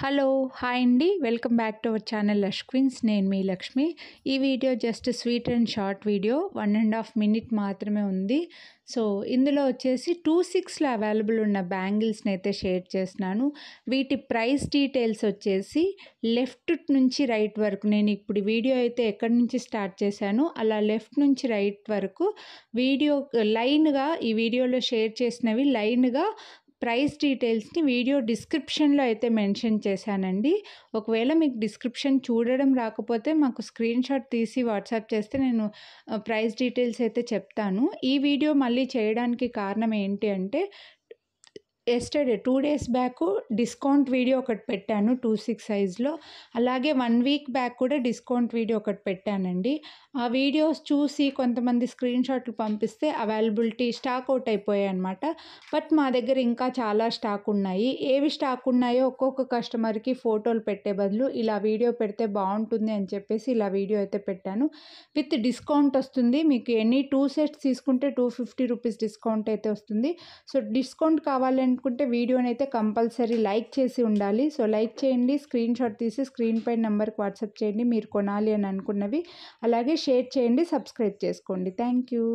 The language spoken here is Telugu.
హలో హాయ్ అండి welcome back to our channel lush queens. నేను మీ లక్ష్మి. ఈ video just sweet and short video 1.5 minute మాత్రమే ఉంది. సో ఇందులో వచ్చేసి 2.6లో అవైలబుల్ ఉన్న బ్యాంగిల్స్ని అయితే షేర్ చేస్తున్నాను. వీటి ప్రైస్ డీటెయిల్స్ వచ్చేసి లెఫ్ట్ నుంచి రైట్ వరకు, నేను ఇప్పుడు వీడియో అయితే ఎక్కడి నుంచి స్టార్ట్ చేశాను అలా లెఫ్ట్ నుంచి రైట్ వరకు వీడియో లైన్గా ఈ వీడియోలో షేర్ చేసినవి లైన్గా ప్రైస్ డీటెయిల్స్ని వీడియో డిస్క్రిప్షన్లో అయితే మెన్షన్ చేశానండి. ఒకవేళ మీకు డిస్క్రిప్షన్ చూడడం రాకపోతే మాకు స్క్రీన్ షాట్ తీసి వాట్సాప్ చేస్తే నేను ప్రైస్ డీటెయిల్స్ అయితే చెప్తాను. ఈ వీడియో మళ్ళీ చేయడానికి కారణం ఏంటి అంటే, yesterday 2 days back discount video ఒకటి పెట్టాను 2.6 సైజ్లో. అలాగే 1 వీక్ బ్యాక్ కూడా డిస్కౌంట్ వీడియో ఒకటి పెట్టానండి. ఆ వీడియోస్ చూసి కొంతమంది స్క్రీన్ షాట్లు పంపిస్తే అవైలబిలిటీ స్టాక్ అవుట్ అయిపోయాయి అనమాట. బట్ మా దగ్గర ఇంకా చాలా స్టాక్ ఉన్నాయి. ఏవి స్టాక్ ఉన్నాయో ఒక్కొక్క కస్టమర్కి ఫోటోలు పెట్టే బదులు ఇలా వీడియో పెడితే బాగుంటుంది అని చెప్పేసి ఇలా వీడియో అయితే పెట్టాను. విత్ డిస్కౌంట్ వస్తుంది. మీకు ఎనీ 2 సెట్స్ తీసుకుంటే 250 రూపీస్ డిస్కౌంట్ అయితే వస్తుంది. సో డిస్కౌంట్ కావాలంటే వీడియోని అయితే కంపల్సరీ లైక్ చేసి ఉండాలి. సో లైక్ చేయండి, స్క్రీన్ షాట్ తీసి స్క్రీన్ పై నెంబర్కి వాట్సాప్ చేయండి మీరు కొనాలి అని అనుకున్నవి. అలాగే షేర్ చేయండి, సబ్స్క్రైబ్ చేసుకోండి. Thank you.